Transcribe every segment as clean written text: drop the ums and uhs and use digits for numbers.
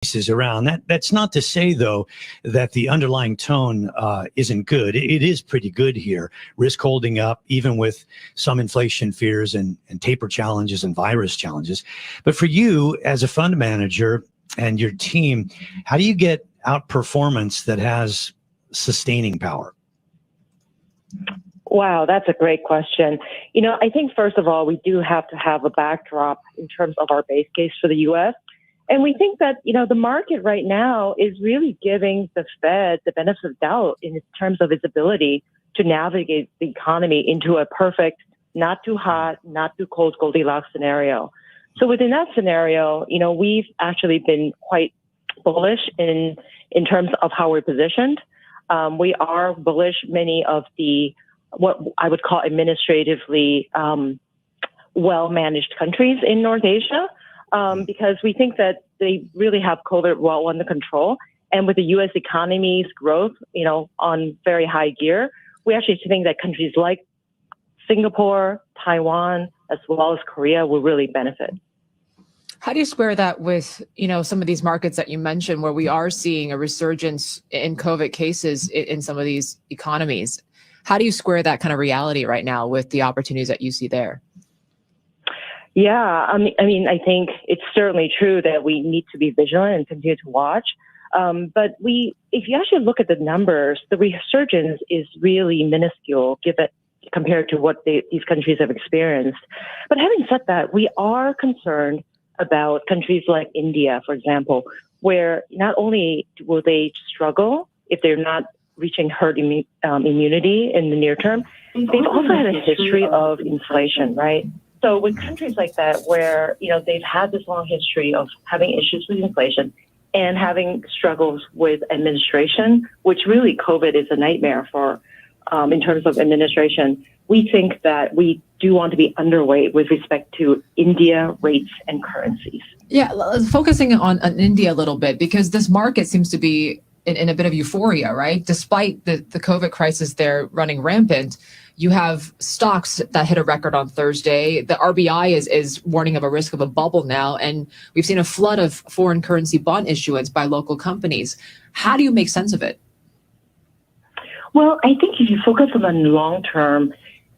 cases around. That's not to say, though, that the underlying tone isn't good. It is pretty good here. Risk holding up, even with some inflation fears and taper challenges and virus challenges. But for you as a fund manager and your team, how do you get outperformance that has sustaining power? Wow, that's a great question. I think first of all, we do have to have a backdrop in terms of our base case for the U.S. And we think that, the market right now is really giving the Fed the benefit of doubt in terms of its ability to navigate the economy into a perfect, not too hot, not too cold Goldilocks scenario. So within that scenario, we've actually been quite bullish in terms of how we're positioned. We are bullish many of the what I would call administratively well-managed countries in North Asia, because we think that they really have COVID well under control. And with the U.S. economy's growth, on very high gear, we actually think that countries like Singapore, Taiwan, as well as Korea will really benefit. How do you square that with, some of these markets that you mentioned where we are seeing a resurgence in COVID cases in some of these economies? How do you square that kind of reality right now with the opportunities that you see there? Yeah, I think it's certainly true that we need to be vigilant and continue to watch. But if you actually look at the numbers, the resurgence is really minuscule compared to what these countries have experienced. But having said that, we are concerned about countries like India, for example, where not only will they struggle if they're not reaching herd immunity in the near term, they've also had a history of inflation, right? So with countries like that, where they've had this long history of having issues with inflation and having struggles with administration, which really COVID is a nightmare for in terms of administration, we think that we do want to be underweight with respect to India rates and currencies. Yeah, focusing on India a little bit, because this market seems to be in a bit of euphoria, right? Despite the COVID crisis there running rampant, you have stocks that hit a record on Thursday. The RBI is warning of a risk of a bubble now, and we've seen a flood of foreign currency bond issuance by local companies. How do you make sense of it? Well, I think if you focus on the long term,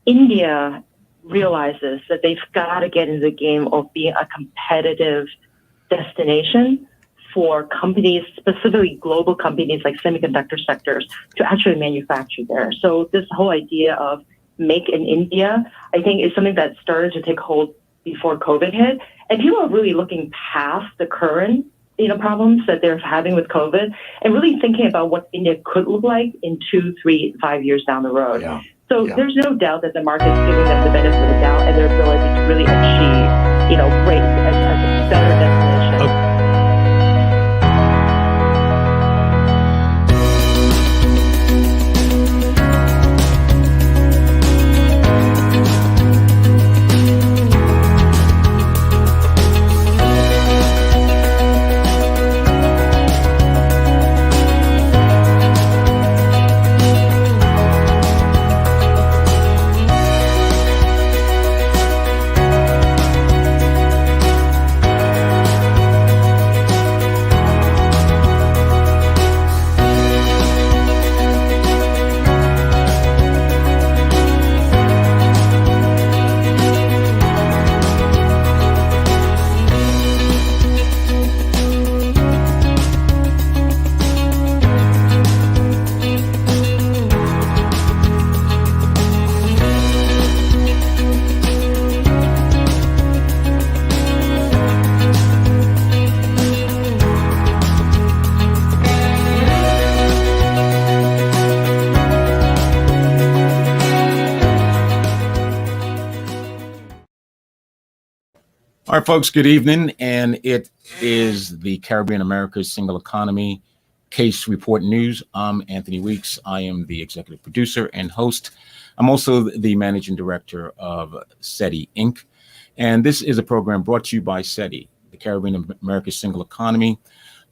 India realizes that they've got to get into the game of being a competitive destination for companies, specifically global companies like semiconductor sectors, to actually manufacture there. So this whole idea of make in India, I think, is something that started to take hold before COVID hit. And people are really looking past the current, problems that they're having with COVID and really thinking about what India could look like in 2, 3, 5 years down the road. Yeah. So there's no doubt that the market's giving them the benefit of the doubt and their ability to really achieve, rates as a better destination. Okay. All right, folks, good evening. And it is the Caribbean America's Single Economy Case Report News. I'm Anthony Weeks. I am the executive producer and host. I'm also the managing director of SETI Inc. And this is a program brought to you by SETI. The Caribbean America's Single Economy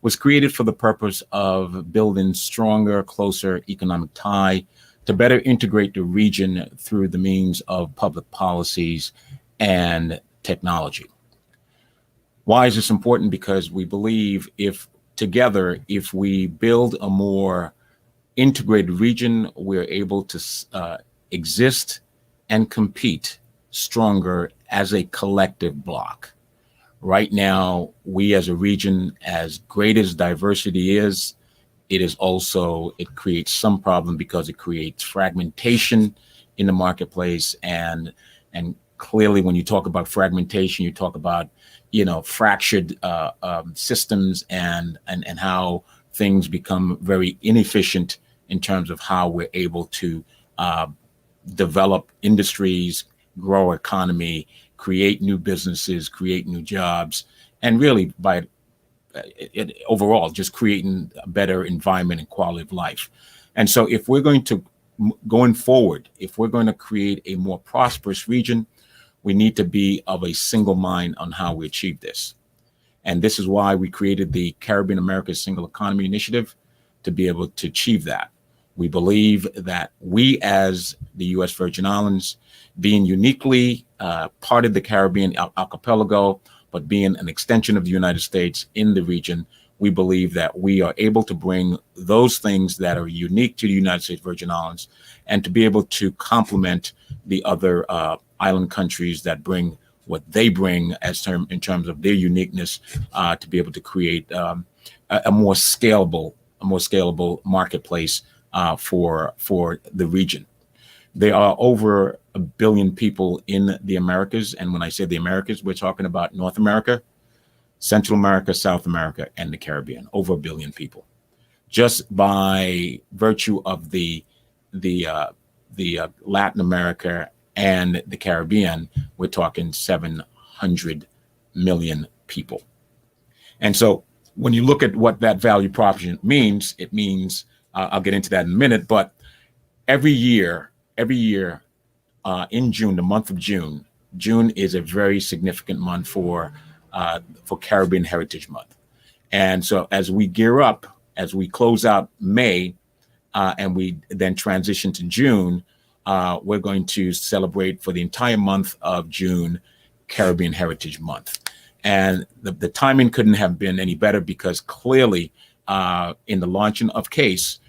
was created for the purpose of building stronger, closer economic tie to better integrate the region through the means of public policies and technology. Why is this important? Because we believe if together, if we build a more integrated region, we're able to exist and compete stronger as a collective bloc. Right now, we as a region, as great as diversity is, it creates some problem because it creates fragmentation in the marketplace. And clearly, when you talk about fragmentation, you talk about, fractured systems and how things become very inefficient in terms of how we're able to develop industries, grow economy, create new businesses, create new jobs, and really by overall just creating a better environment and quality of life. And so if we're going to, going forward, if we're going to create a more prosperous region, we need to be of a single mind on how we achieve this. And this is why we created the Caribbean America's Single Economy Initiative, to be able to achieve that. We believe that we, as the U.S. Virgin Islands, being uniquely part of the Caribbean archipelago, but being an extension of the United States in the region, we believe that we are able to bring those things that are unique to the United States Virgin Islands, and to be able to complement the other island countries that bring what they bring in terms of their uniqueness, to be able to create a more scalable marketplace for the region. There are over 1 billion people in the Americas, and when I say the Americas, we're talking about North America, Central America, South America, and the Caribbean. Over 1 billion people, just by virtue of the Latin America and the Caribbean. We're talking 700 million people. And so when you look at what that value proposition means, it means, I'll get into that in a minute, but every year in June, the month of June is a very significant month for Caribbean Heritage Month. And so as we gear up, as we close out May, and we then transition to June, we're going to celebrate for the entire month of June, Caribbean Heritage Month. And the timing couldn't have been any better, because clearly in the launching of CASE,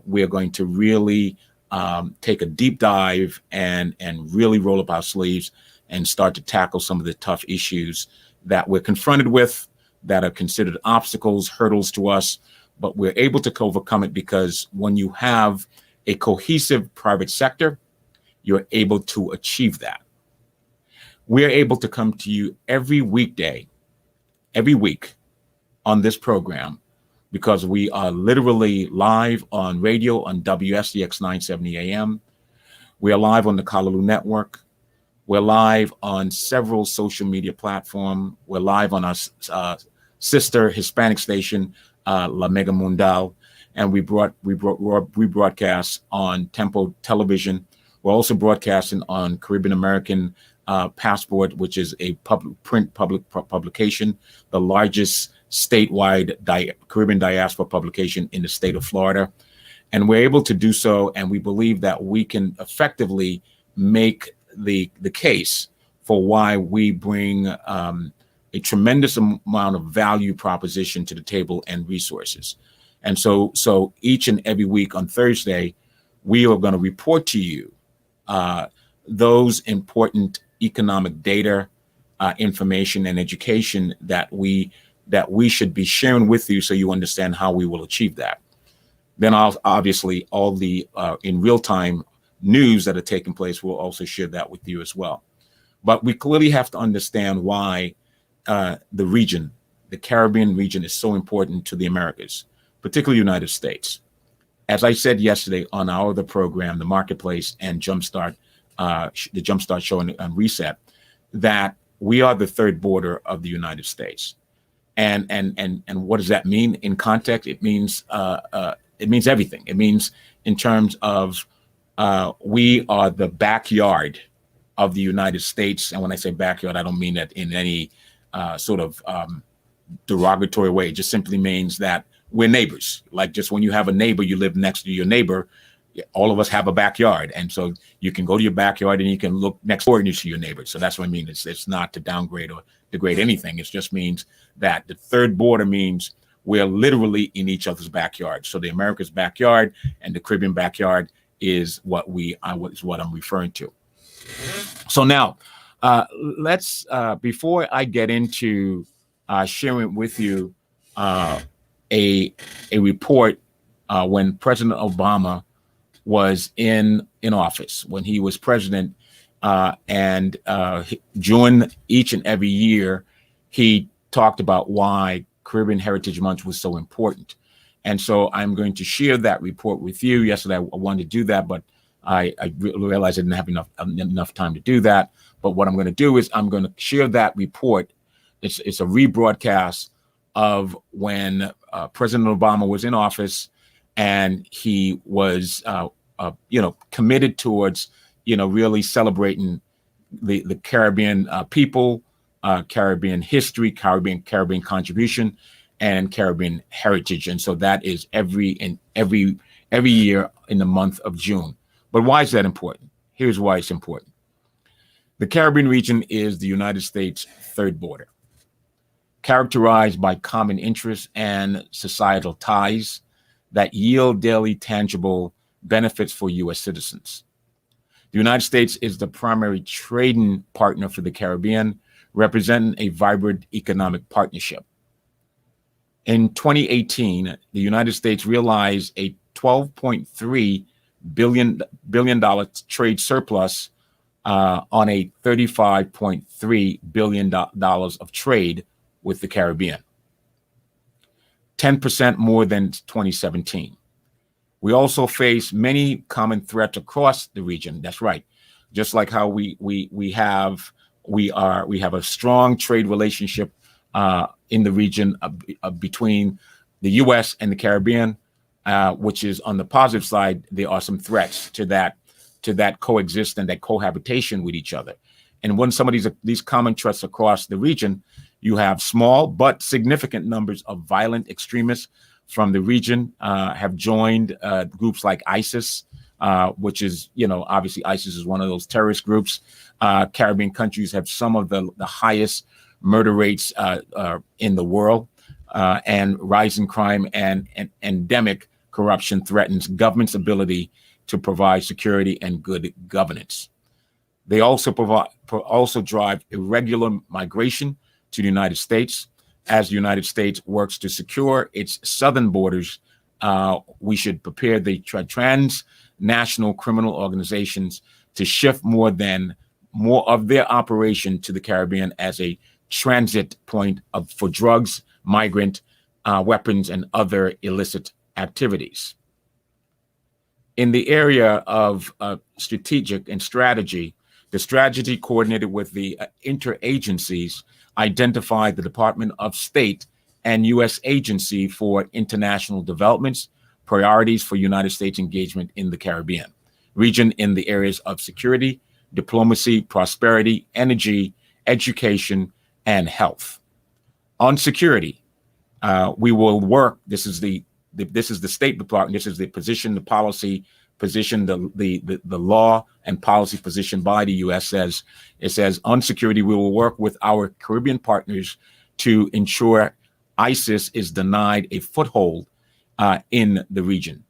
we're going to really take a deep dive and really roll up our sleeves and start to tackle some of the tough issues that we're confronted with, that are considered obstacles, hurdles to us, but we're able to overcome it, because when you have a cohesive private sector, you're able to achieve that. We're able to come to you every weekday, every week on this program, because we are literally live on radio on WSDX 970 AM. We are live on the Callaloo Network. We're live on several social media platforms. We're live on our sister Hispanic station, La Mega Mundial, and we broadcast on Tempo Television. We're also broadcasting on Caribbean American Passport, which is a print publication, the largest statewide Caribbean diaspora publication in the state of Florida. And we're able to do so, and we believe that we can effectively make the case for why we bring a tremendous amount of value proposition to the table and resources. And so each and every week on Thursday, we are going to report to you those important economic data, information, and education that we should be sharing with you, so you understand how we will achieve that. Then obviously all the in real time news that are taking place, we'll also share that with you as well. But we clearly have to understand why the region, the Caribbean region, is so important to the Americas, particularly the United States. As I said yesterday on our other program, the Marketplace and Jumpstart, the Jumpstart Show and Reset, that we are the third border of the United States. And what does that mean in context? It means everything. It means in terms of we are the backyard of the United States. And when I say backyard, I don't mean that in any sort of derogatory way. It just simply means that we're neighbors. Like, just when you have a neighbor, you live next to your neighbor. All of us have a backyard, and so you can go to your backyard and you can look next door and you see your neighbor. So that's what I mean. It's not to downgrade or degrade anything. It just means that the third border means we're literally in each other's backyard. So the America's backyard and the Caribbean backyard is what I'm referring to. So now, let's before I get into sharing with you a report when President Obama was in office, when he was president, and during each and every year, he talked about why Caribbean Heritage Month was so important. And so I'm going to share that report with you. Yesterday, I wanted to do that, but I realized I didn't have enough time to do that. But what I'm going to do is I'm going to share that report. It's a rebroadcast of when President Obama was in office, and he was committed towards really celebrating the Caribbean people, Caribbean history, Caribbean contribution, and Caribbean heritage. And so that is every year in the month of June. But why is that important? Here's why it's important. The Caribbean region is the United States' third border, characterized by common interests and societal ties that yield daily tangible benefits for U.S. citizens. The United States is the primary trading partner for the Caribbean, representing a vibrant economic partnership. In 2018, the United States realized a $12.3 billion trade surplus on a $35.3 billion of trade with the Caribbean, 10% more than 2017. We also face many common threats across the region. That's right. Just like how we have a strong trade relationship in the region between the U.S. and the Caribbean, which is on the positive side. There are some threats to that coexistence, that cohabitation with each other. And when some of these common threats across the region, you have small but significant numbers of violent extremists from the region have joined groups like ISIS, which is, obviously ISIS is one of those terrorist groups. Caribbean countries have some of the highest murder rates in the world, and rising crime and endemic corruption threatens government's ability to provide security and good governance. They also drive irregular migration to the United States. As the United States works to secure its southern borders, we should prepare the transnational criminal organizations to shift more of their operation to the Caribbean as a transit point for drugs, migrant, weapons, and other illicit activities. In the area of strategic and strategy, the strategy coordinated with the interagencies identified the Department of State and U.S. Agency for International Development's priorities for United States engagement in the Caribbean region in the areas of security, diplomacy, prosperity, energy, education, and health. On security, we will work. This is the State Department. This is the position, the policy position, the law and policy position by the U.S. It says on security, we will work with our Caribbean partners to ensure ISIS is denied a foothold in the region,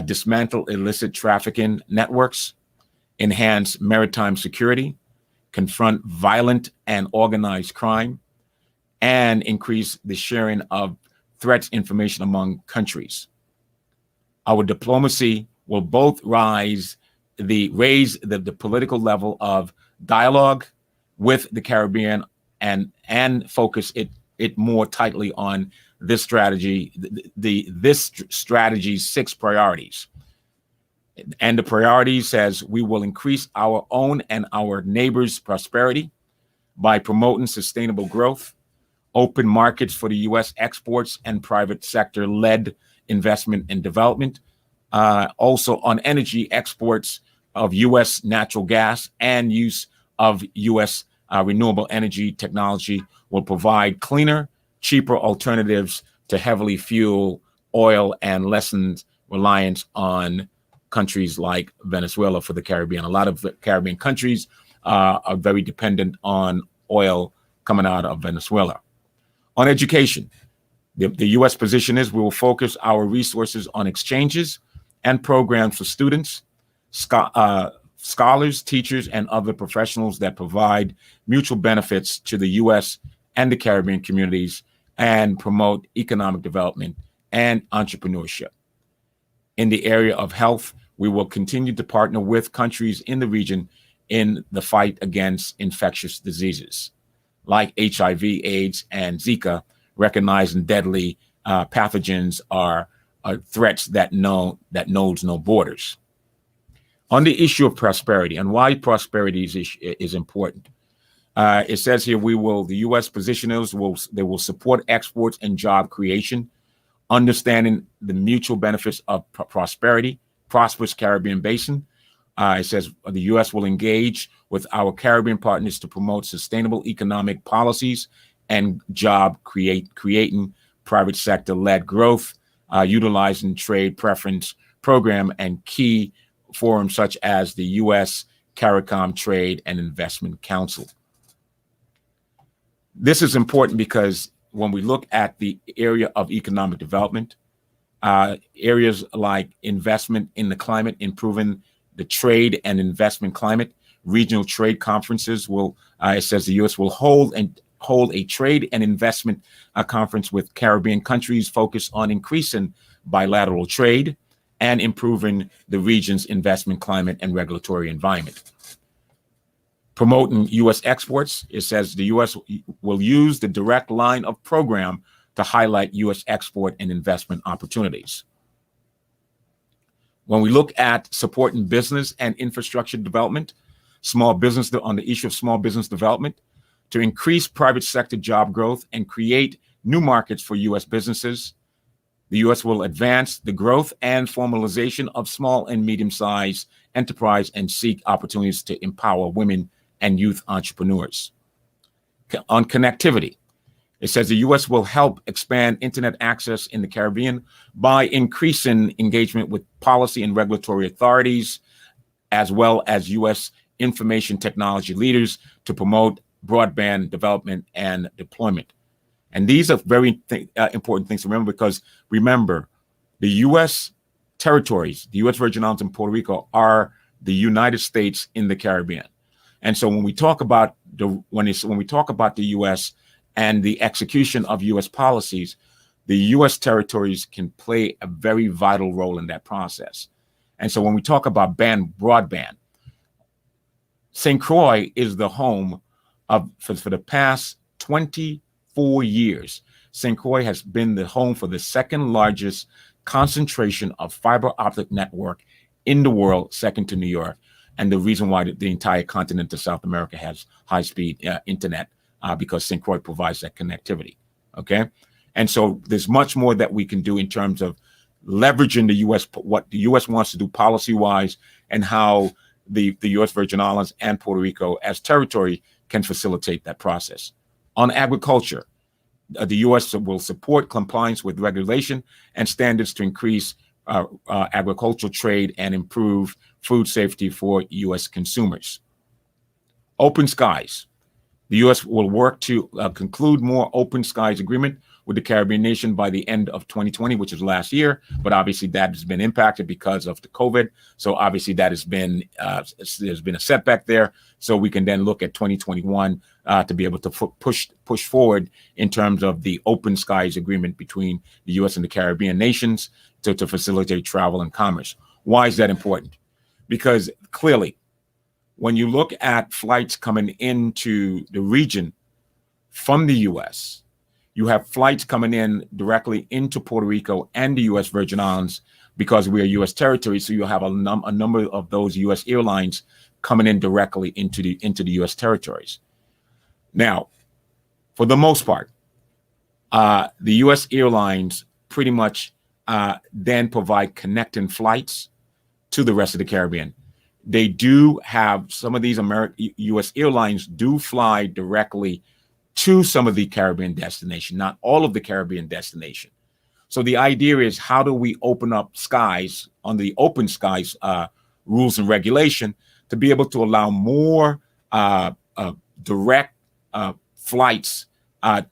dismantle illicit trafficking networks, enhance maritime security, confront violent and organized crime, and increase the sharing of threats information among countries. Our diplomacy will both raise the political level of dialogue with the Caribbean and focus it more tightly on this strategy, this strategy's 6 priorities. And the priority says we will increase our own and our neighbors' prosperity by promoting sustainable growth, open markets for the U.S. exports and private sector-led investment and development. Also on energy exports of U.S. natural gas and use of U.S. Renewable energy technology will provide cleaner, cheaper alternatives to heavily fuel oil and lessens reliance on countries like Venezuela for the Caribbean. A lot of Caribbean countries are very dependent on oil coming out of Venezuela. On education, The U.S. position is we will focus our resources on exchanges and programs for students, scholars, teachers, and other professionals that provide mutual benefits to the U.S. and the Caribbean communities and promote economic development and entrepreneurship. In the area of health, we will continue to partner with countries in the region in the fight against infectious diseases like HIV, AIDS, and Zika, recognizing deadly pathogens are threats that knows no borders. On the issue of prosperity and why prosperity is important, it says here the U.S. positioners will support exports and job creation, understanding the mutual benefits of prosperous Caribbean basin. It says the U.S. will engage with our Caribbean partners to promote sustainable economic policies and job creating private sector-led growth, utilizing trade preference program and key forums such as the U.S. CARICOM Trade and Investment Council. This is important because when we look at the area of economic development, areas like investment in the climate, improving the trade and investment climate, regional trade conferences it says the U.S. will hold a trade and investment conference with Caribbean countries focused on increasing bilateral trade and improving the region's investment climate and regulatory environment. Promoting U.S. exports, it says the U.S. will use the direct line of program to highlight U.S. export and investment opportunities. When we look at supporting business and infrastructure development, on the issue of small business development, to increase private sector job growth and create new markets for U.S. businesses, the U.S. will advance the growth and formalization of small and medium-sized enterprise and seek opportunities to empower women and youth entrepreneurs. On connectivity, it says the U.S. will help expand internet access in the Caribbean by increasing engagement with policy and regulatory authorities, as well as U.S. information technology leaders to promote broadband development and deployment. And these are very important things to remember, because remember, the U.S. territories, the U.S. Virgin Islands and Puerto Rico, are the United States in the Caribbean. And so when we talk about the U.S. and the execution of U.S. policies, the U.S. territories can play a very vital role in that process. And so when we talk about broadband, St. Croix is the home for the past 24 years. St. Croix has been the home for the second largest concentration of fiber optic network in the world, second to New York. And the reason why the entire continent of South America has high-speed internet, because St. Croix provides that connectivity, okay? And so there's much more that we can do in terms of leveraging the U.S., what the U.S. wants to do policy-wise, and how the U.S. Virgin Islands and Puerto Rico as territory can facilitate that process. On agriculture, the U.S. will support compliance with regulation and standards to increase agricultural trade and improve food safety for U.S. consumers. Open skies. The U.S. will work to conclude more open skies agreement with the Caribbean nation by the end of 2020, which is last year. But obviously that has been impacted because of the COVID. So obviously that has been, there's been a setback there. So we can then look at 2021 to be able to push forward in terms of the open skies agreement between the U.S. and the Caribbean nations to facilitate travel and commerce. Why is that important? Because clearly, when you look at flights coming into the region from the U.S., you have flights coming in directly into Puerto Rico and the U.S. Virgin Islands because we are U.S. territory. So you have a number of those U.S. airlines coming in directly into the U.S. territories. Now, for the most part, the U.S. airlines pretty much then provide connecting flights to the rest of the Caribbean. They do have some of these U.S. airlines do fly directly to some of the Caribbean destination, not all of the Caribbean destination. So the idea is, how do we open up skies on the open skies rules and regulation to be able to allow more direct flights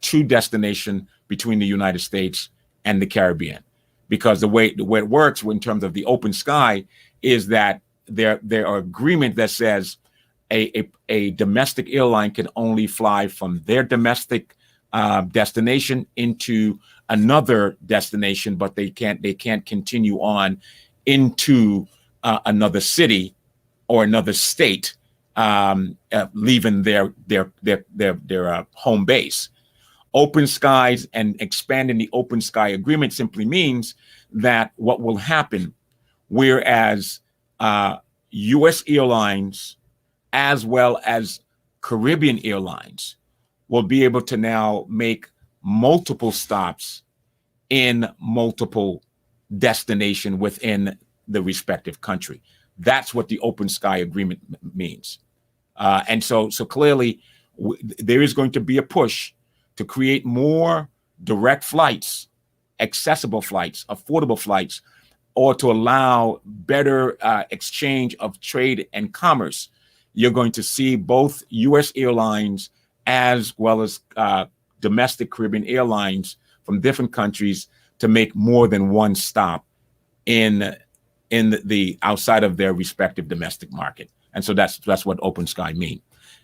to destination between the United States and the Caribbean, because the way it works in terms of the open sky is that there are agreement that says a domestic airline can only fly from their domestic destination into another destination, but they can't continue on into another city or another state, leaving their home base. Open skies and expanding the open sky agreement simply means that what will happen, whereas U.S. airlines as well as Caribbean airlines will be able to now make multiple stops in multiple destinations within the respective country. That's what the open sky agreement means. And so clearly there is going to be a push to create more direct flights, accessible flights, affordable flights, or to allow better exchange of trade and commerce. You're going to see both U.S. airlines as well as domestic Caribbean airlines from different countries to make more than one stop in the outside of their respective domestic market. And so that's what open sky means.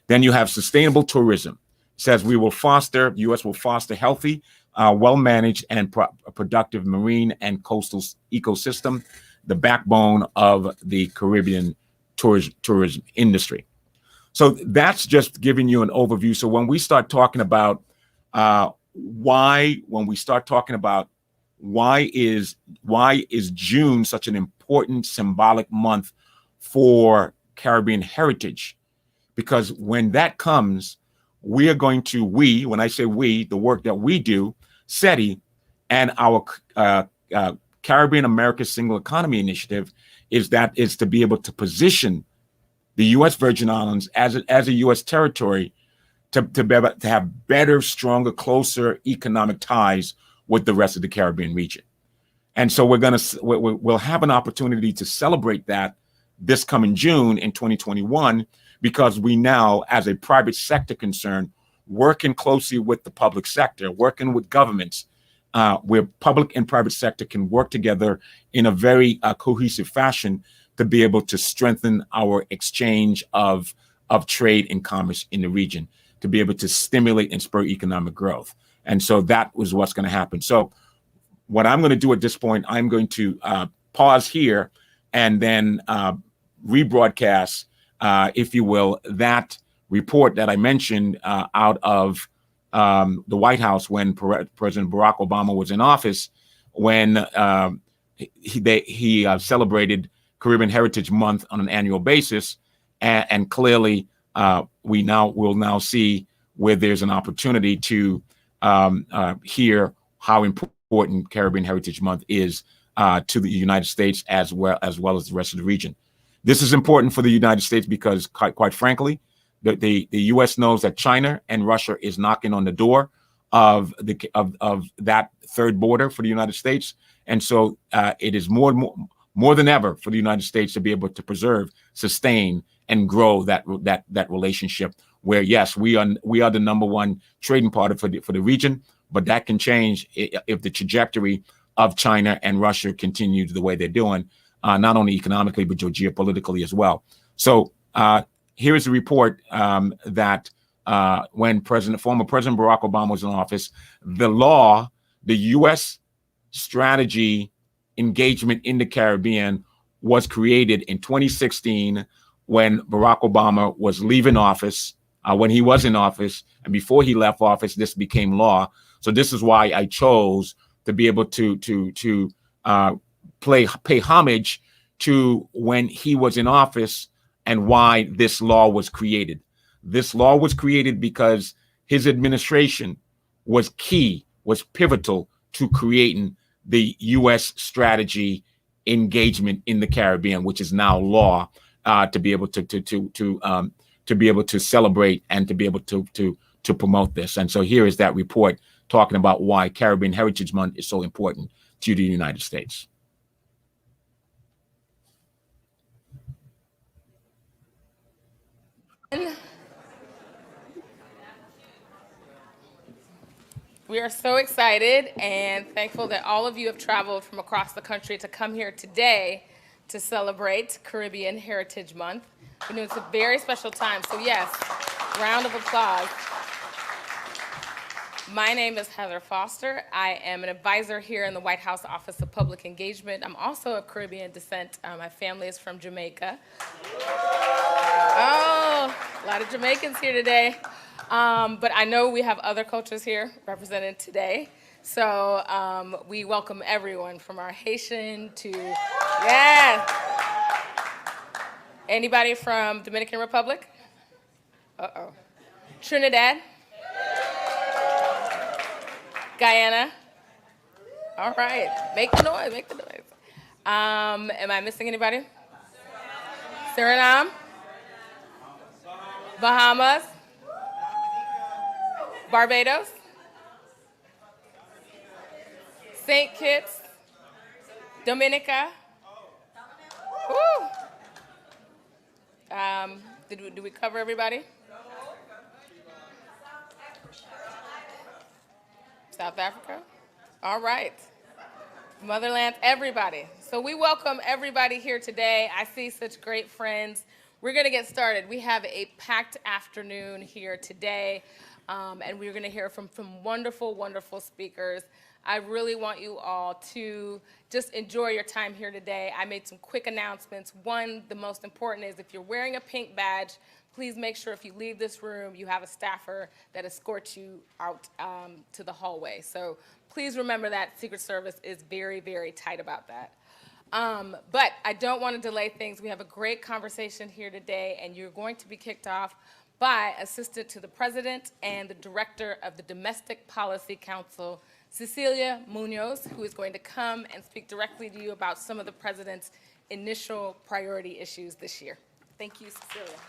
Then you have sustainable tourism. It says U.S. will foster healthy, well-managed and productive marine and coastal ecosystem, the backbone of the Caribbean tourism industry. So that's just giving you an overview. So when we start talking about why is June such an important symbolic month for Caribbean heritage? Because when that comes, we are going to, when I say we, the work that we do, SETI, and our Caribbean America Single Economy Initiative is to be able to position the U.S. Virgin Islands as a U.S. territory to be able to have better, stronger, closer economic ties with the rest of the Caribbean region. And so we'll have an opportunity to celebrate that this coming June in 2021, because we now, as a private sector concern, working closely with the public sector, working with governments, where public and private sector can work together in a very cohesive fashion to be able to strengthen our exchange of trade and commerce in the region, to be able to stimulate and spur economic growth. And so that was what's going to happen. So what I'm going to do at this point, I'm going to pause here and then rebroadcast, if you will, that report that I mentioned out of the White House when President Barack Obama was in office, when he celebrated Caribbean Heritage Month on an annual basis, and clearly we'll now see where there's an opportunity to hear how important Caribbean Heritage Month is to the United States as well as the rest of the region. This is important for the United States because, quite frankly, the U.S. knows that China and Russia is knocking on the door of that third border for the United States, and so it is more than ever for the United States to be able to preserve, sustain, and grow that relationship. Where yes, we are the number one trading partner for the region, but that can change if the trajectory of China and Russia continues the way they're doing, not only economically but geopolitically as well. So here is a report that when former President Barack Obama was in office, the U.S. strategy engagement in the Caribbean was created in 2016 when Barack Obama was leaving office. When he was in office and before he left office, this became law. So this is why I chose to be able to pay homage to when he was in office and why this law was created. This law was created because his administration was pivotal to creating the U.S. strategy engagement in the Caribbean, which is now law, to be able to be able to celebrate and to be able to promote this. And so here is that report talking about why Caribbean Heritage Month is so important to the United States. We are so excited and thankful that all of you have traveled from across the country to come here today to celebrate Caribbean Heritage Month. We know it's a very special time, so yes, round of applause. My name is Heather Foster. I am an advisor here in the White House Office of Public Engagement. I'm also of Caribbean descent. My family is from Jamaica. Oh, a lot of Jamaicans here today. But I know we have other cultures here represented today. So we welcome everyone from our Haitian to, yeah. Anybody from Dominican Republic? Uh-oh. Trinidad? Guyana? All right, make the noise, make the noise. Am I missing anybody? Suriname? Bahamas? Barbados? St. Kitts? Dominica? Woo! Did we cover everybody? South Africa? All right. Motherland, everybody. So we welcome everybody here today. I see such great friends. We're going to get started. We have a packed afternoon here today, and we're going to hear from some wonderful, wonderful speakers. I really want you all to just enjoy your time here today. I made some quick announcements. One, the most important is if you're wearing a pink badge, please make sure if you leave this room, you have a staffer that escorts you out to the hallway. So please remember that Secret Service is very, very tight about that. But I don't want to delay things. We have a great conversation here today, and you're going to be kicked off by Assistant to the President and the Director of the Domestic Policy Council, Cecilia Munoz, who is going to come and speak directly to you about some of the President's initial priority issues this year. Thank you, Cecilia.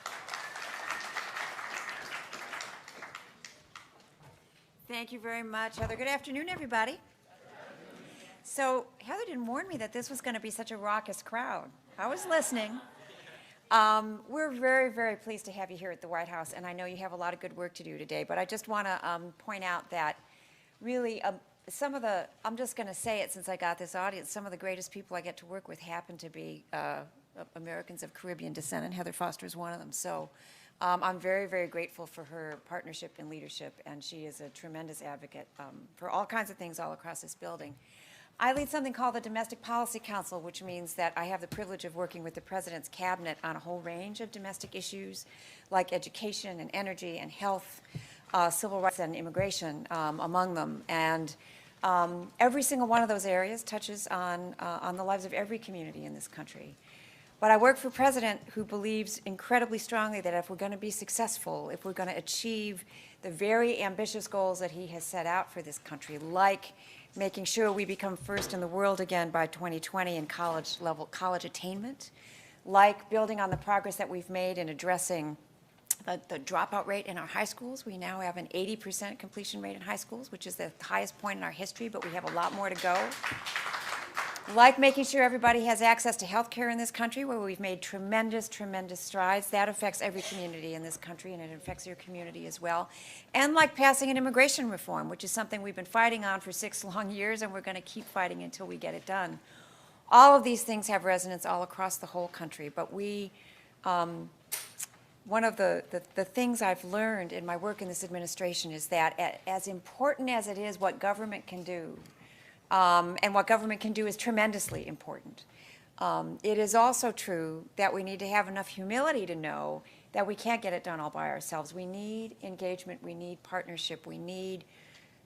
Thank you very much, Heather. Good afternoon, everybody. So Heather didn't warn me that this was going to be such a raucous crowd. I was listening. We're very, very pleased to have you here at the White House, and I know you have a lot of good work to do today, but I just want to point out that really I'm just going to say it since I got this audience, some of the greatest people I get to work with happen to be Americans of Caribbean descent, and Heather Foster is one of them. So I'm very, very grateful for her partnership and leadership, and she is a tremendous advocate for all kinds of things all across this building. I lead something called the Domestic Policy Council, which means that I have the privilege of working with the President's cabinet on a whole range of domestic issues like education and energy and health, civil rights and immigration among them. And every single one of those areas touches on the lives of every community in this country. But I work for a president who believes incredibly strongly that if we're going to be successful, if we're going to achieve the very ambitious goals that he has set out for this country, like making sure we become first in the world again by 2020 in college attainment, like building on the progress that we've made in addressing the dropout rate in our high schools. We now have an 80% completion rate in high schools, which is the highest point in our history, but we have a lot more to go. Like making sure everybody has access to health care in this country, where we've made tremendous, tremendous strides. That affects every community in this country, and it affects your community as well. And like passing an immigration reform, which is something we've been fighting on for 6 long years, and we're going to keep fighting until we get it done. All of these things have resonance all across the whole country, but one of the things I've learned in my work in this administration is that as important as it is what government can do, and what government can do is tremendously important. It is also true that we need to have enough humility to know that we can't get it done all by ourselves. We need engagement, we need partnership, we need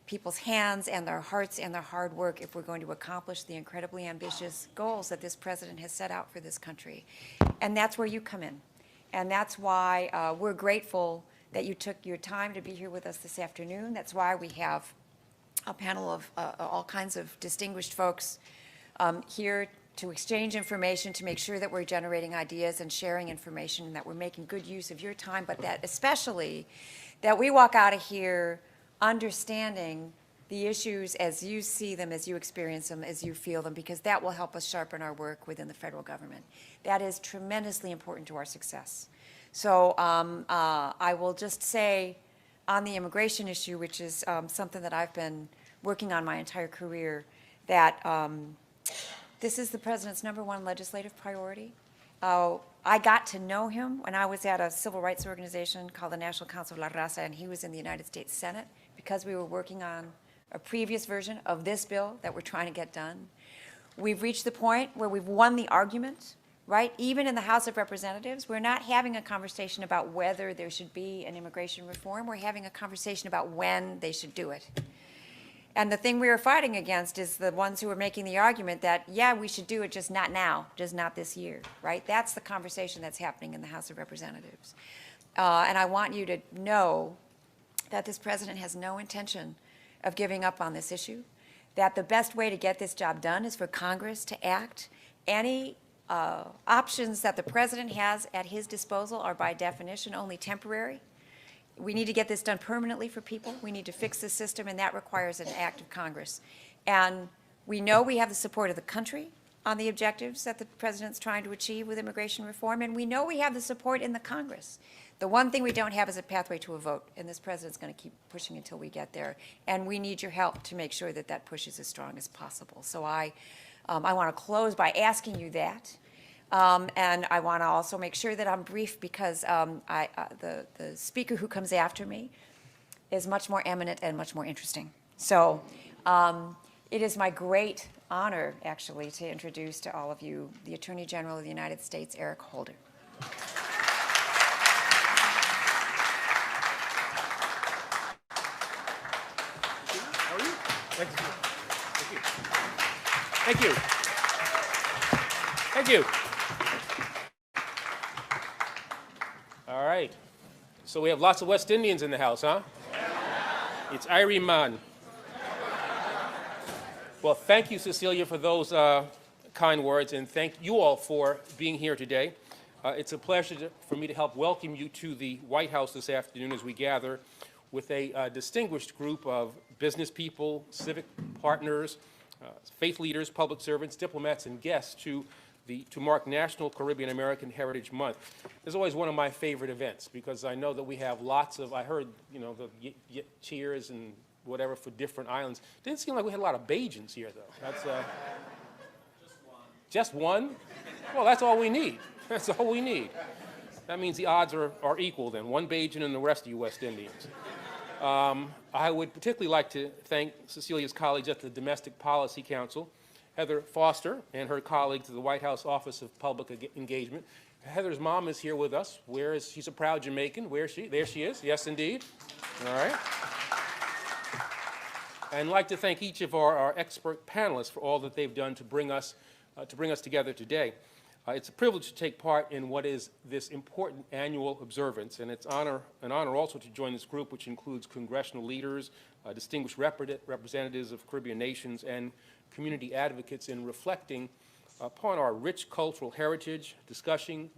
people's hands and their hearts and their hard work if we're going to accomplish the incredibly ambitious goals that this president has set out for this country. And that's where you come in. And that's why we're grateful that you took your time to be here with us this afternoon. That's why we have a panel of all kinds of distinguished folks here to exchange information, to make sure that we're generating ideas and sharing information, and that we're making good use of your time, but that especially that we walk out of here understanding the issues as you see them, as you experience them, as you feel them, because that will help us sharpen our work within the federal government. That is tremendously important to our success. So I will just say on the immigration issue, which is something that I've been working on my entire career, that this is the president's #1 legislative priority. I got to know him when I was at a civil rights organization called the National Council of La Raza, and he was in the United States Senate because we were working on a previous version of this bill that we're trying to get done. We've reached the point where we've won the argument, right? Even in the House of Representatives, we're not having a conversation about whether there should be an immigration reform. We're having a conversation about when they should do it. And the thing we are fighting against is the ones who are making the argument that, yeah, we should do it, just not now, just not this year, right? That's the conversation that's happening in the House of Representatives. And I want you to know that this president has no intention of giving up on this issue, that the best way to get this job done is for Congress to act. Any options that the president has at his disposal are by definition only temporary. We need to get this done permanently for people. We need to fix the system, and that requires an act of Congress. And we know we have the support of the country on the objectives that the president's trying to achieve with immigration reform, and we know we have the support in the Congress. The one thing we don't have is a pathway to a vote, and this president's going to keep pushing until we get there. And we need your help to make sure that that push is as strong as possible. So I want to close by asking you that. And I want to also make sure that I'm brief because the speaker who comes after me is much more eminent and much more interesting. So it is my great honor, actually, to introduce to all of you the Attorney General of the United States, Eric Holder. How are you? Thank you. Thank you. Thank you. All right. So we have lots of West Indians in the house, huh? It's Irie Man. Well, thank you, Cecilia, for those kind words, and thank you all for being here today. It's a pleasure for me to help welcome you to the White House this afternoon as we gather with a distinguished group of business people, civic partners, faith leaders, public servants, diplomats, and guests to mark National Caribbean American Heritage Month. It's always one of my favorite events because I know that we have lots of, I heard, the cheers and whatever for different islands. Didn't seem like we had a lot of Bajans here, though. That's just one? Well, that's all we need. That's all we need. That means the odds are equal then, one Bajan and the rest of you West Indians. I would particularly like to thank Cecilia's colleagues at the Domestic Policy Council, Heather Foster and her colleagues at the White House Office of Public Engagement. Heather's mom is here with us. Where is she's a proud Jamaican. Where is she? There she is. Yes, indeed. All right. And I'd like to thank each of our expert panelists for all that they've done to bring us together today. It's a privilege to take part in what is this important annual observance, and it's an honor also to join this group, which includes congressional leaders, distinguished representatives of Caribbean nations, and community advocates in reflecting upon our rich cultural heritage, discussing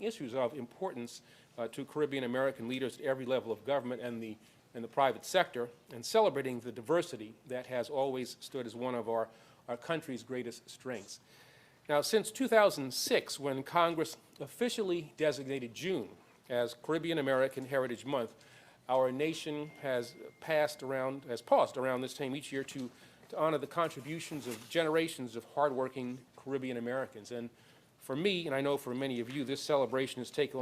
issues of importance to Caribbean American leaders at every level of government and the private sector, and celebrating the diversity that has always stood as one of our country's greatest strengths. Now, since 2006, when Congress officially designated June as Caribbean American Heritage Month, our nation has paused around this time each year to honor the contributions of generations of hardworking Caribbean Americans. And for me, and I know for many of you, this celebration has taken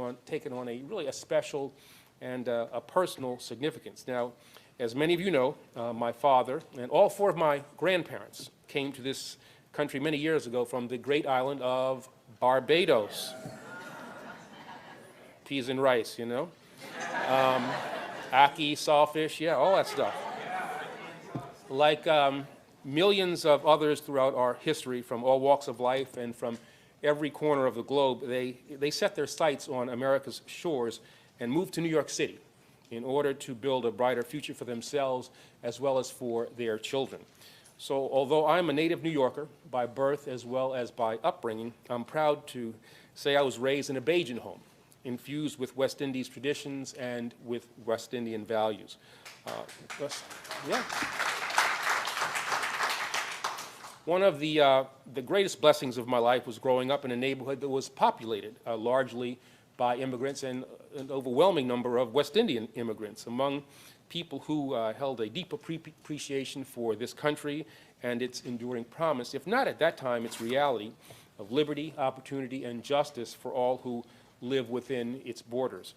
on a special and a personal significance. Now, as many of you know, my father and all four of my grandparents came to this country many years ago from the great island of Barbados. Peas and rice, ackee, sawfish, yeah, all that stuff. Like millions of others throughout our history from all walks of life and from every corner of the globe, they set their sights on America's shores and moved to New York City in order to build a brighter future for themselves as well as for their children. So although I'm a native New Yorker by birth as well as by upbringing, I'm proud to say I was raised in a Bajan home, infused with West Indies traditions and with West Indian values. Yeah. One of the greatest blessings of my life was growing up in a neighborhood that was populated largely by immigrants and an overwhelming number of West Indian immigrants. Among people who held a deep appreciation for this country and its enduring promise, if not at that time its reality, of liberty, opportunity, and justice for all who live within its borders.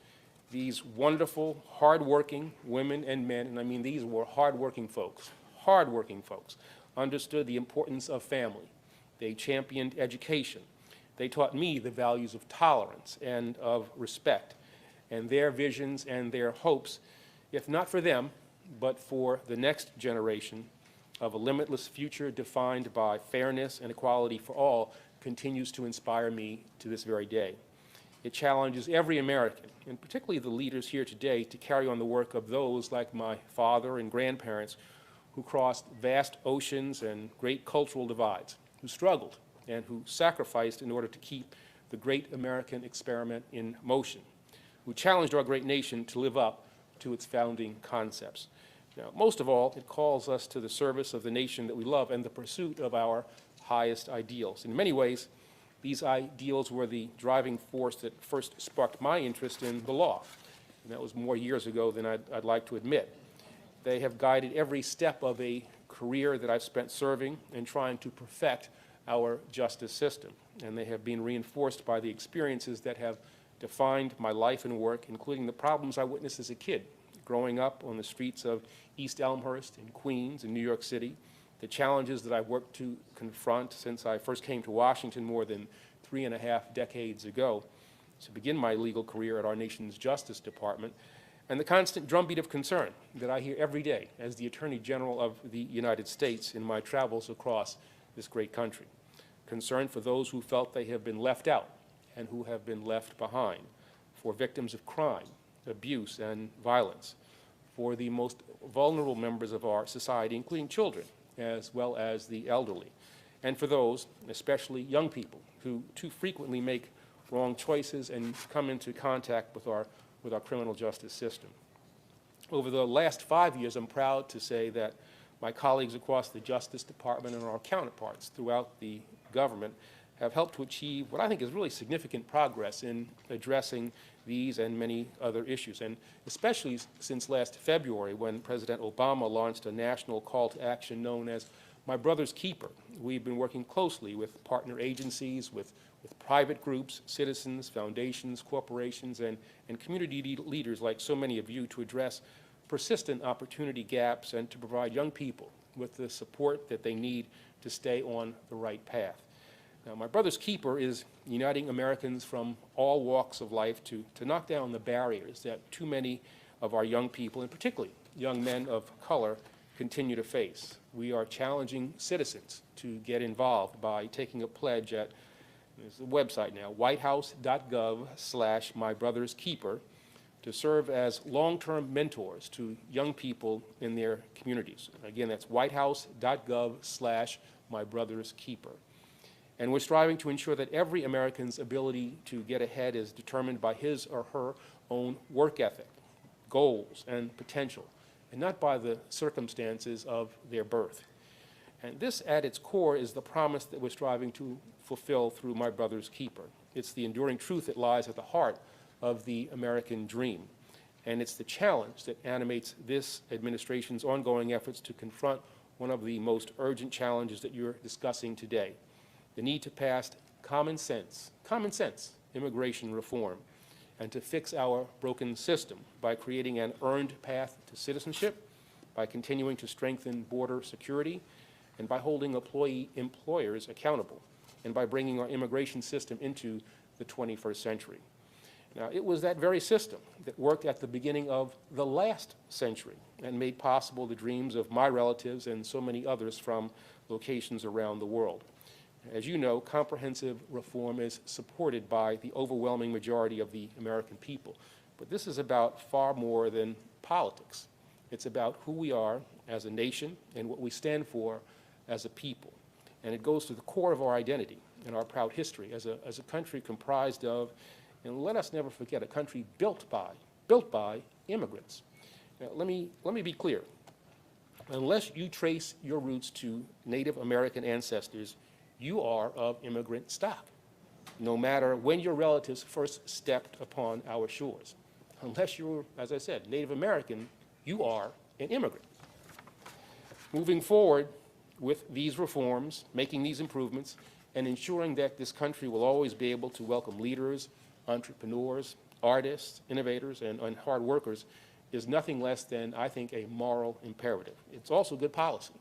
These wonderful, hardworking women and men, and I mean these were hardworking folks, understood the importance of family. They championed education. They taught me the values of tolerance and of respect, and their visions and their hopes, if not for them, but for the next generation of a limitless future defined by fairness and equality for all, continues to inspire me to this very day. It challenges every American, and particularly the leaders here today, to carry on the work of those like my father and grandparents who crossed vast oceans and great cultural divides, who struggled and who sacrificed in order to keep the great American experiment in motion, who challenged our great nation to live up to its founding concepts. Now, most of all, it calls us to the service of the nation that we love and the pursuit of our highest ideals. In many ways, these ideals were the driving force that first sparked my interest in the law, and that was more years ago than I'd like to admit. They have guided every step of a career that I've spent serving and trying to perfect our justice system, and they have been reinforced by the experiences that have defined my life and work, including the problems I witnessed as a kid, growing up on the streets of East Elmhurst in Queens in New York City, the challenges that I've worked to confront since I first came to Washington more than 3.5 decades ago to begin my legal career at our nation's Justice Department, and the constant drumbeat of concern that I hear every day as the Attorney General of the United States in my travels across this great country. Concern for those who felt they have been left out and who have been left behind, for victims of crime, abuse, and violence, for the most vulnerable members of our society, including children, as well as the elderly, and for those, especially young people, who too frequently make wrong choices and come into contact with our criminal justice system. Over the last 5 years, I'm proud to say that my colleagues across the Justice Department and our counterparts throughout the government have helped to achieve what I think is really significant progress in addressing these and many other issues, and especially since last February when President Obama launched a national call to action known as My Brother's Keeper. We've been working closely with partner agencies, with private groups, citizens, foundations, corporations, and community leaders like so many of you to address persistent opportunity gaps and to provide young people with the support that they need to stay on the right path. Now, My Brother's Keeper is uniting Americans from all walks of life to knock down the barriers that too many of our young people, and particularly young men of color, continue to face. We are challenging citizens to get involved by taking a pledge at, there's a website now, whitehouse.gov/mybrotherskeeper, to serve as long-term mentors to young people in their communities. Again, that's whitehouse.gov/mybrotherskeeper. And we're striving to ensure that every American's ability to get ahead is determined by his or her own work ethic, goals, and potential, and not by the circumstances of their birth. And this, at its core, is the promise that we're striving to fulfill through My Brother's Keeper. It's the enduring truth that lies at the heart of the American dream. And it's the challenge that animates this administration's ongoing efforts to confront one of the most urgent challenges that you're discussing today: the need to pass common sense immigration reform, and to fix our broken system by creating an earned path to citizenship, by continuing to strengthen border security, and by holding employers accountable, and by bringing our immigration system into the 21st century. Now, it was that very system that worked at the beginning of the last century and made possible the dreams of my relatives and so many others from locations around the world. As you know, comprehensive reform is supported by the overwhelming majority of the American people. But this is about far more than politics. It's about who we are as a nation and what we stand for as a people. And it goes to the core of our identity and our proud history as a country comprised of, and let us never forget, a country built by immigrants. Now, let me be clear. Unless you trace your roots to Native American ancestors, you are of immigrant stock, no matter when your relatives first stepped upon our shores. Unless you're, as I said, Native American, you are an immigrant. Moving forward with these reforms, making these improvements, and ensuring that this country will always be able to welcome leaders, entrepreneurs, artists, innovators, and hard workers is nothing less than, I think, a moral imperative. It's also good policy.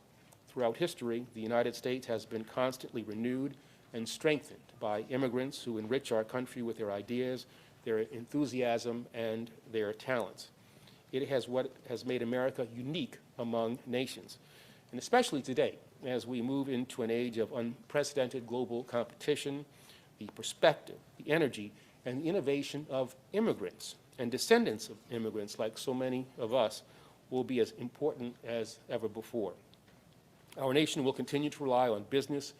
Throughout history, the United States has been constantly renewed and strengthened by immigrants who enrich our country with their ideas, their enthusiasm, and their talents. It has what has made America unique among nations, and especially today, as we move into an age of unprecedented global competition, the perspective, the energy, and the innovation of immigrants and descendants of immigrants, like so many of us, will be as important as ever before. Our nation will continue to rely on business,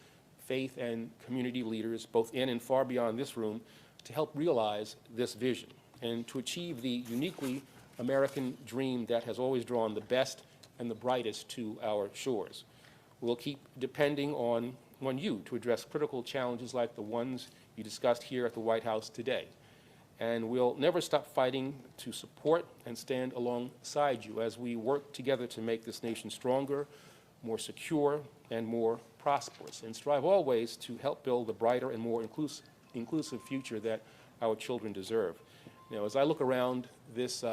faith, and community leaders, both in and far beyond this room, to help realize this vision and to achieve the uniquely American dream that has always drawn the best and the brightest to our shores. We'll keep depending on you to address critical challenges like the ones you discussed here at the White House today. And we'll never stop fighting to support and stand alongside you as we work together to make this nation stronger, more secure, and more prosperous, and strive always to help build the brighter and more inclusive future that our children deserve. You know, as I look around this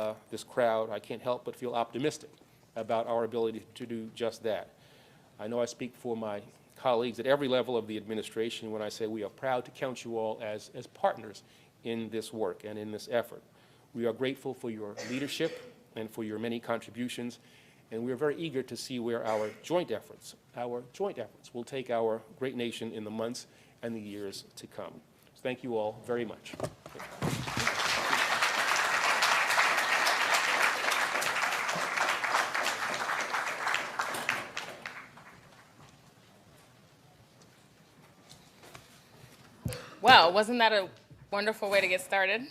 crowd, I can't help but feel optimistic about our ability to do just that. I know I speak for my colleagues at every level of the administration when I say we are proud to count you all as partners in this work and in this effort. We are grateful for your leadership and for your many contributions, and we are very eager to see where our joint efforts will take our great nation in the months and the years to come. So thank you all very much. Well, wasn't that a wonderful way to get started?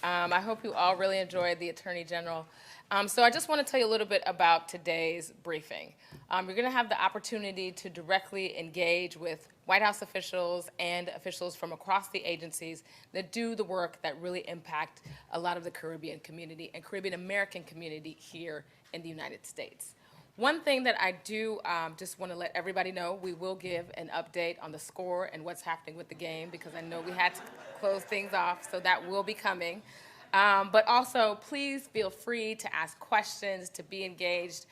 I hope you all really enjoyed the Attorney General. So I just want to tell you a little bit about today's briefing. You're going to have the opportunity to directly engage with White House officials and officials from across the agencies that do the work that really impact a lot of the Caribbean community and Caribbean American community here in the United States. One thing that I do just want to let everybody know, we will give an update on the score and what's happening with the game, because I know we had to close things off, so that will be coming. But also, please feel free to ask questions, to be engaged.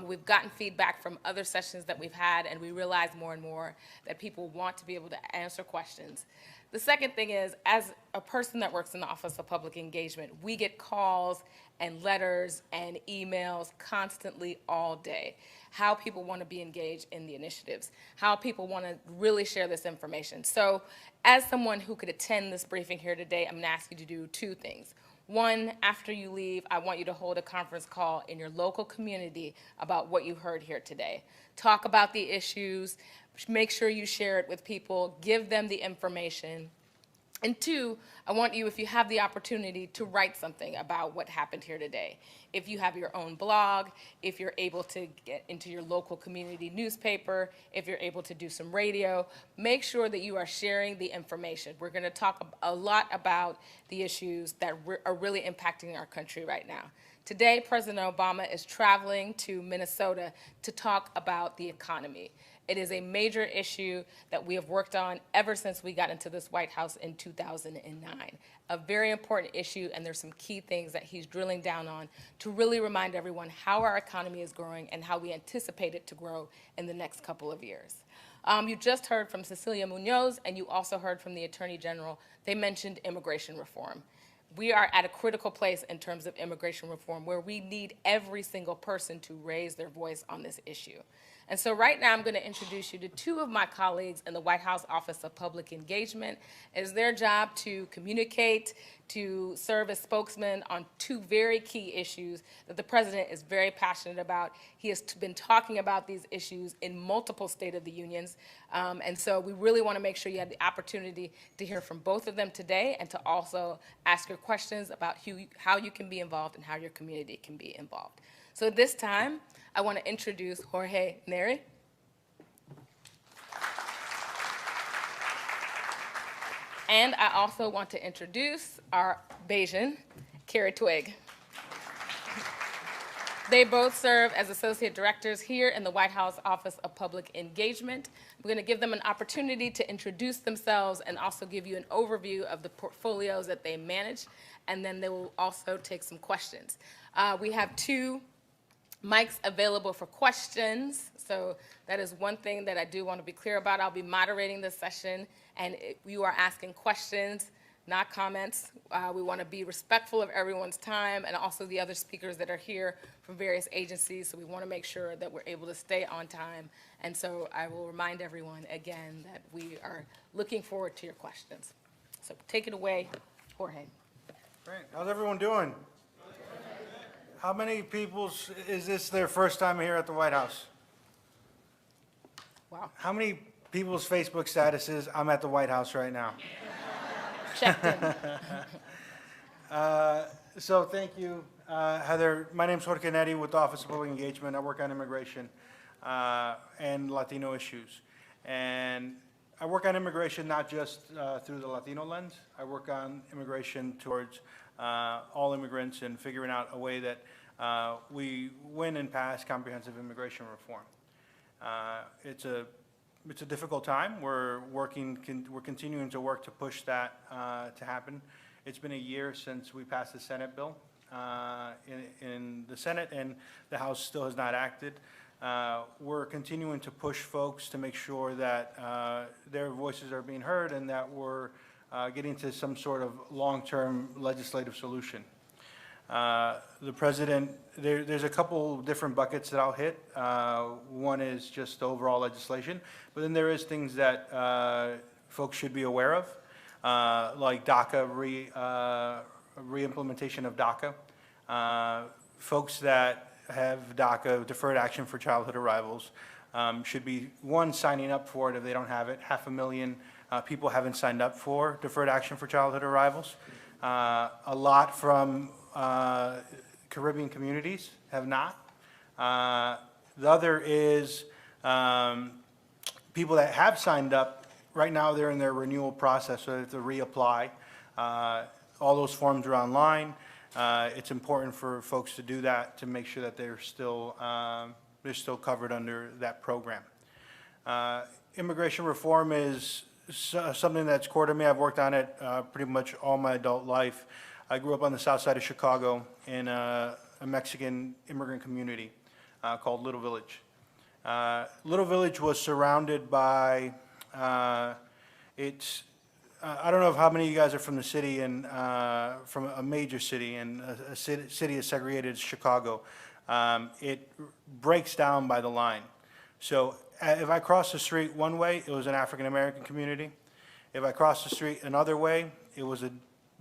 We've gotten feedback from other sessions that we've had, and we realize more and more that people want to be able to answer questions. The second thing is, as a person that works in the Office of Public Engagement, we get calls and letters and emails constantly all day. How people want to be engaged in the initiatives, how people want to really share this information. So as someone who could attend this briefing here today, I'm going to ask you to do two things. One, after you leave, I want you to hold a conference call in your local community about what you heard here today. Talk about the issues, make sure you share it with people, give them the information. And two, I want you, if you have the opportunity, to write something about what happened here today. If you have your own blog, if you're able to get into your local community newspaper, if you're able to do some radio, make sure that you are sharing the information. We're going to talk a lot about the issues that are really impacting our country right now. Today, President Obama is traveling to Minnesota to talk about the economy. It is a major issue that we have worked on ever since we got into this White House in 2009. A very important issue, and there's some key things that he's drilling down on to really remind everyone how our economy is growing and how we anticipate it to grow in the next couple of years. You just heard from Cecilia Munoz, and you also heard from the Attorney General. They mentioned immigration reform. We are at a critical place in terms of immigration reform where we need every single person to raise their voice on this issue. And so right now I'm going to introduce you to two of my colleagues in the White House Office of Public Engagement. It is their job to communicate, to serve as spokesmen on two very key issues that the President is very passionate about. He has been talking about these issues in multiple State of the Unions. And so we really want to make sure you have the opportunity to hear from both of them today and to also ask your questions about how you can be involved and how your community can be involved. So at this time, I want to introduce Jorge Neri. And I also want to introduce our Bayesian, Carrie Twigg. They both serve as associate directors here in the White House Office of Public Engagement. We're going to give them an opportunity to introduce themselves and also give you an overview of the portfolios that they manage, and then they will also take some questions. We have 2 mics available for questions, so that is one thing that I do want to be clear about. I'll be moderating this session, and you are asking questions, not comments. We want to be respectful of everyone's time and also the other speakers that are here from various agencies, so we want to make sure that we're able to stay on time. And so I will remind everyone again that we are looking forward to your questions. So take it away, Jorge. Great. How's everyone doing? How many people, is this their first time here at the White House? Wow. How many people's Facebook status is, I'm at the White House right now? Checked in. So thank you, Heather. My name's Jorge Neri with the Office of Public Engagement. I work on immigration and Latino issues. And I work on immigration not just through the Latino lens. I work on immigration towards all immigrants and figuring out a way that we win and pass comprehensive immigration reform. It's a difficult time. We're continuing to work to push that to happen. It's been a year since we passed the Senate bill in the Senate, and the House still has not acted. We're continuing to push folks to make sure that their voices are being heard and that we're getting to some sort of long-term legislative solution. The president, there's a couple different buckets that I'll hit. One is just the overall legislation, but then there is things that folks should be aware of, like DACA, re-implementation of DACA. Folks that have DACA, Deferred Action for Childhood Arrivals, should be, one, signing up for it if they don't have it. 500,000 people haven't signed up for Deferred Action for Childhood Arrivals. A lot from Caribbean communities have not. The other is people that have signed up, right now they're in their renewal process, so they have to reapply. All those forms are online. It's important for folks to do that to make sure that they're still covered under that program. Immigration reform is something that's core to me. I've worked on it pretty much all my adult life. I grew up on the south side of Chicago in a Mexican immigrant community called Little Village. Little Village was surrounded by, I don't know how many of you guys are from the city and from a major city, and a city as segregated as Chicago. It breaks down by the line. So if I crossed the street one way, it was an African-American community. If I crossed the street another way, it was a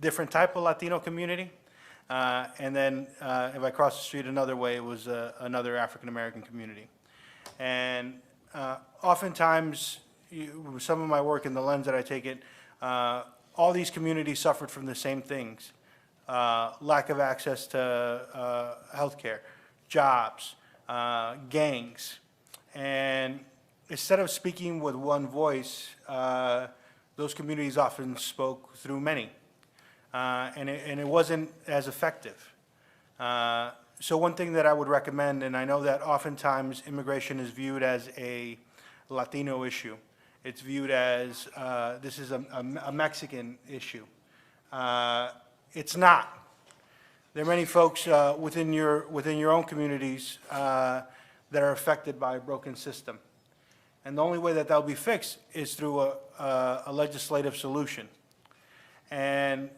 different type of Latino community. And then if I crossed the street another way, it was another African-American community. And oftentimes, some of my work in the lens that I take it, all these communities suffered from the same things. Lack of access to healthcare, jobs, gangs. And instead of speaking with one voice, those communities often spoke through many. And it wasn't as effective. So one thing that I would recommend, and I know that oftentimes immigration is viewed as a Latino issue. It's viewed as this is a Mexican issue. It's not. There are many folks within your own communities that are affected by a broken system. And the only way that that'll be fixed is through a legislative solution. And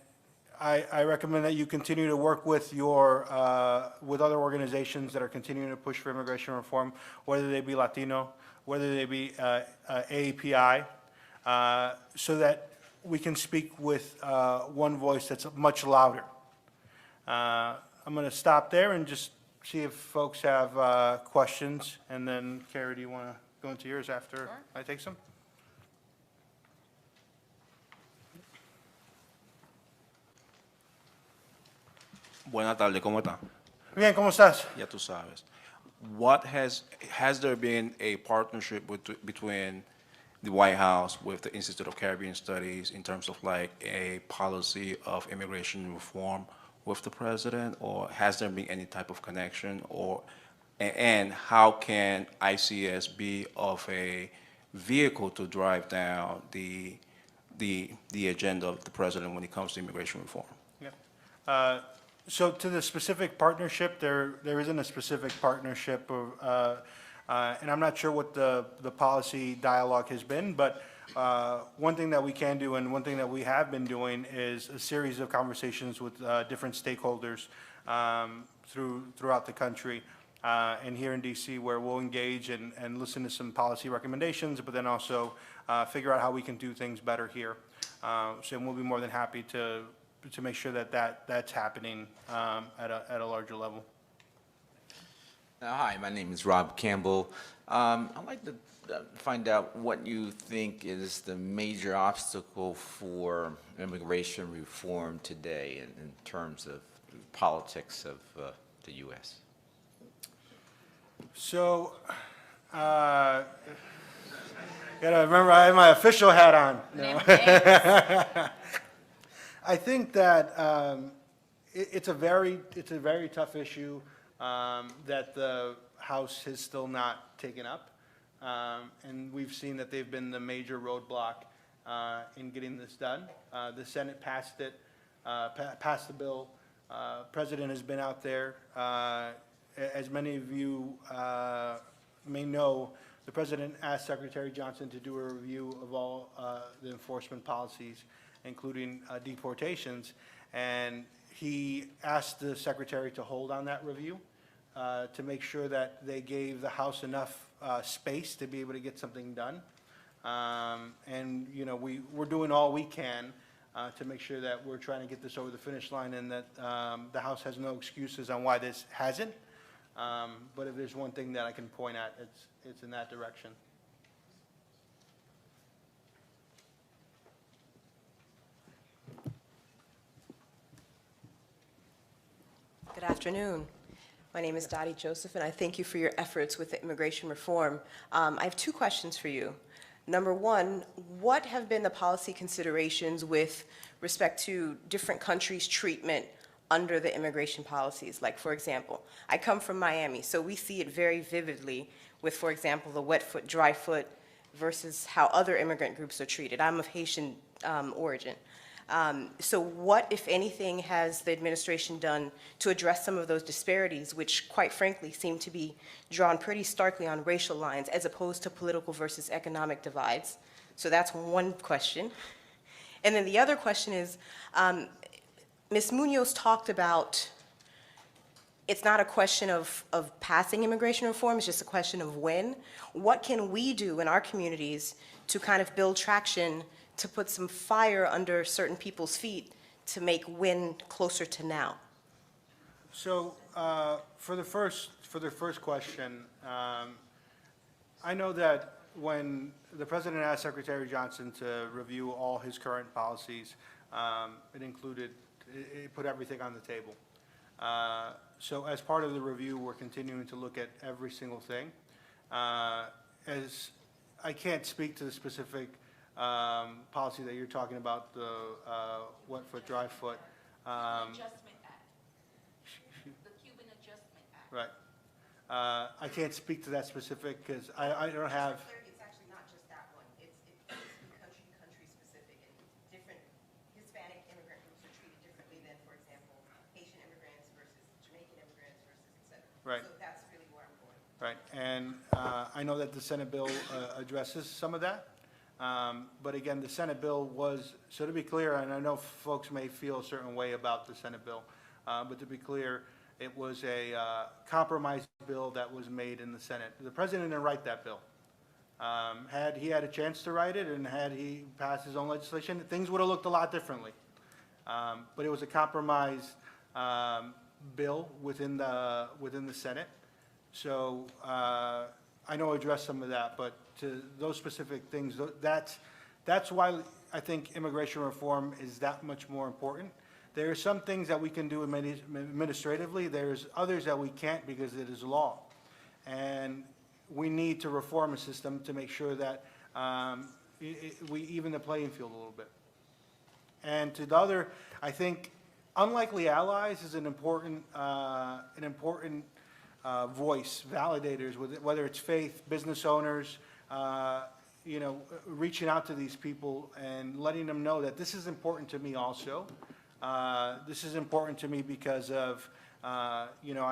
I recommend that you continue to work with with other organizations that are continuing to push for immigration reform, whether they be Latino, whether they be AAPI, so that we can speak with one voice that's much louder. I'm going to stop there and just see if folks have questions, and then Carrie, do you want to go into yours after Sure. I take some? Buenas tardes, ¿cómo está? Bien, ¿cómo estás? Ya tú sabes. Has there been a partnership between the White House with the Institute of Caribbean Studies in terms of like a policy of immigration reform with the president, or has there been any type of connection, or and how can ICS be of a vehicle to drive down the agenda of the president when it comes to immigration reform? Yeah. So to the specific partnership, there isn't a specific partnership, and I'm not sure what the policy dialogue has been, but one thing that we can do and one thing that we have been doing is a series of conversations with different stakeholders throughout the country and here in DC, where we'll engage and listen to some policy recommendations, but then also figure out how we can do things better here. So we'll be more than happy to make sure that's happening at a larger level. Hi, my name is Rob Campbell. I'd like to find out what you think is the major obstacle for immigration reform today in terms of politics of the U.S. So, gotta remember I have my official hat on. No. I think that it's a very tough issue that the House has still not taken up, and we've seen that they've been the major roadblock in getting this done. The Senate passed it, passed the bill. President has been out there. As many of you may know, the President asked Secretary Johnson to do a review of all the enforcement policies, including deportations, and he asked the Secretary to hold on that review to make sure that they gave the House enough space to be able to get something done. And, you know, we're doing all we can to make sure that we're trying to get this over the finish line and that the House has no excuses on why this hasn't. But if there's one thing that I can point at, it's in that direction. Good afternoon. My name is Dottie Joseph, and I thank you for your efforts with the immigration reform. I have two questions for you. Number one, what have been the policy considerations with respect to different countries' treatment under the immigration policies? Like, for example, I come from Miami, so we see it very vividly with, for example, the wet foot, dry foot versus how other immigrant groups are treated. I'm of Haitian origin. So what, if anything, has the administration done to address some of those disparities, which, quite frankly, seem to be drawn pretty starkly on racial lines as opposed to political versus economic divides? So that's one question. And then the other question is, Ms. Munoz talked about it's not a question of passing immigration reform, it's just a question of when. What can we do in our communities to kind of build traction to put some fire under certain people's feet to make when closer to now? So for the first question, I know that when the President asked Secretary Johnson to review all his current policies, it put everything on the table. So as part of the review, we're continuing to look at every single thing. As I can't speak to the specific policy that you're talking about, the wet foot, dry foot. Adjustment Act. The Cuban Adjustment Act. Right. I can't speak to that specific because I don't have. It's actually not just that one. It's country specific, and different Hispanic immigrant groups are treated differently than, for example, Haitian immigrants versus Jamaican immigrants versus et cetera. Right. So that's really where I'm going. Right. And I know that the Senate bill addresses some of that. But again, the Senate bill was, so to be clear, and I know folks may feel a certain way about the Senate bill, but to be clear, it was a compromise bill that was made in the Senate. The President didn't write that bill. Had he had a chance to write it and had he passed his own legislation, things would have looked a lot differently. But it was a compromise bill within the Senate. So I know I addressed some of that, but to those specific things, that's why I think immigration reform is that much more important. There are some things that we can do administratively. There's others that we can't because it is law. And we need to reform a system to make sure that we even the playing field a little bit. And to the other, I think unlikely allies is an important voice, validators, whether it's faith, business owners, reaching out to these people and letting them know that this is important to me also. This is important to me because of, I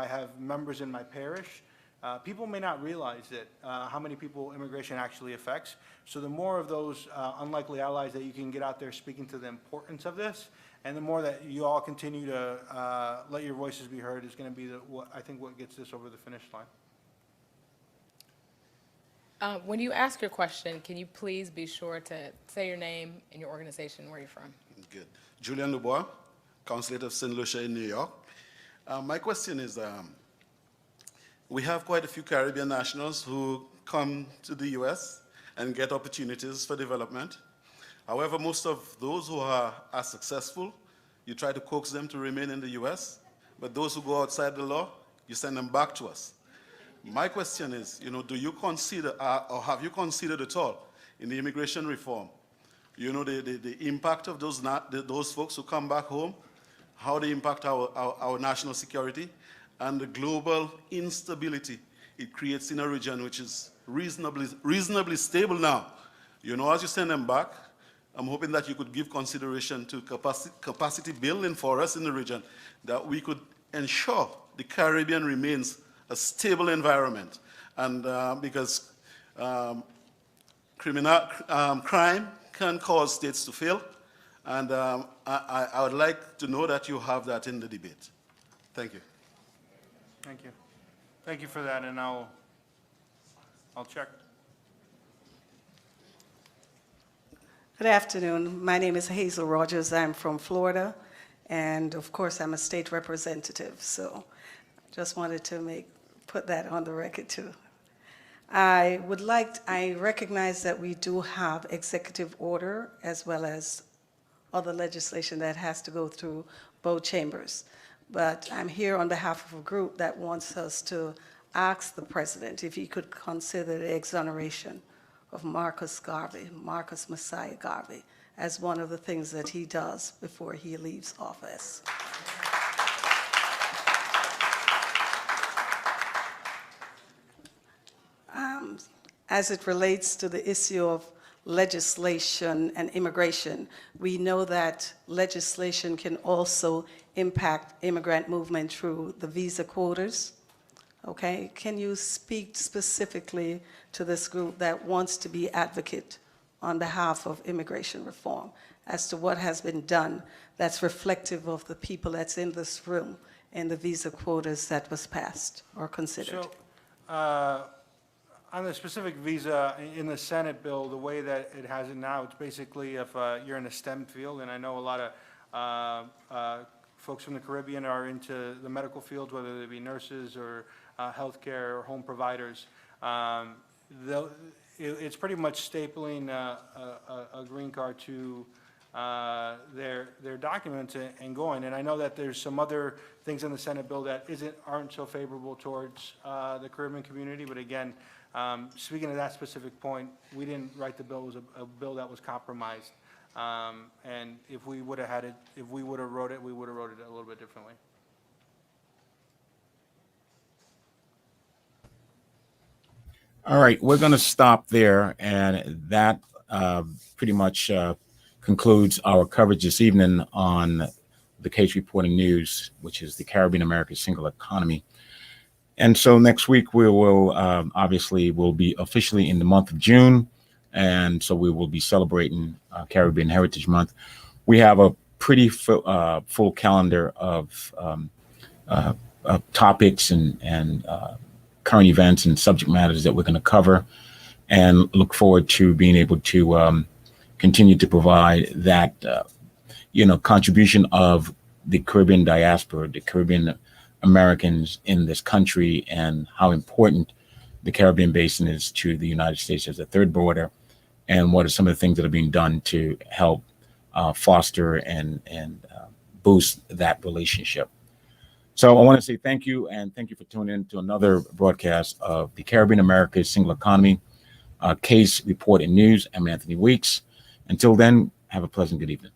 have members in my parish. People may not realize that how many people immigration actually affects. So the more of those unlikely allies that you can get out there speaking to the importance of this, and the more that you all continue to let your voices be heard, is going to be what gets this over the finish line. When you ask your question, can you please be sure to say your name and your organization, where you're from? Good. Julian Dubois, consulate of St. Lucia in New York. My question is, we have quite a few Caribbean nationals who come to the U.S. and get opportunities for development. However, most of those who are successful, you try to coax them to remain in the U.S., but those who go outside the law, you send them back to us. My question is, do you consider, or have you considered at all in the immigration reform, the impact of those folks who come back home, how they impact our national security, and the global instability it creates in a region which is reasonably stable now? As you send them back, I'm hoping that you could give consideration to capacity building for us in the region, that we could ensure the Caribbean remains a stable environment. And because crime can cause states to fail, and I would like to know that you have that in the debate. Thank you. Thank you. Thank you for that, and I'll check. Good afternoon. My name is Hazel Rogers. I'm from Florida, and of course, I'm a state representative. So, I just wanted to put that on the record too. I recognize that we do have executive order as well as other legislation that has to go through both chambers. But I'm here on behalf of a group that wants us to ask the president if he could consider the exoneration of Marcus Messiah Garvey, as one of the things that he does before he leaves office. As it relates to the issue of legislation and immigration, we know that legislation can also impact immigrant movement through the visa quotas. Okay, can you speak specifically to this group that wants to be advocate on behalf of immigration reform as to what has been done that's reflective of the people that's in this room and the visa quotas that was passed or considered? So, on the specific visa in the Senate bill, the way that it has it now, it's basically if you're in a STEM field, and I know a lot of folks from the Caribbean are into the medical field, whether they be nurses or healthcare or home providers. It's pretty much stapling a green card to their documents and going. And I know that there's some other things in the Senate bill that aren't so favorable towards the Caribbean community. But again, speaking of that specific point, we didn't write the bill. It was a bill that was compromised. And if we would have wrote it, we would have wrote it a little bit differently. All right, we're going to stop there, and that pretty much concludes our coverage this evening on the Case Reporting News, which is the Caribbean America's Single Economy. And so next week we will obviously will be officially in the month of June, and so we will be celebrating Caribbean Heritage Month. We have a pretty full calendar of topics and current events and subject matters that we're going to cover, and look forward to being able to continue to provide that contribution of the Caribbean diaspora, the Caribbean Americans in this country, and how important the Caribbean basin is to the United States as a third border, and what are some of the things that are being done to help foster and boost that relationship. So I want to say thank you, and thank you for tuning in to another broadcast of the Caribbean America's Single Economy Case Report and News. I'm Anthony Weeks. Until then, have a pleasant good evening.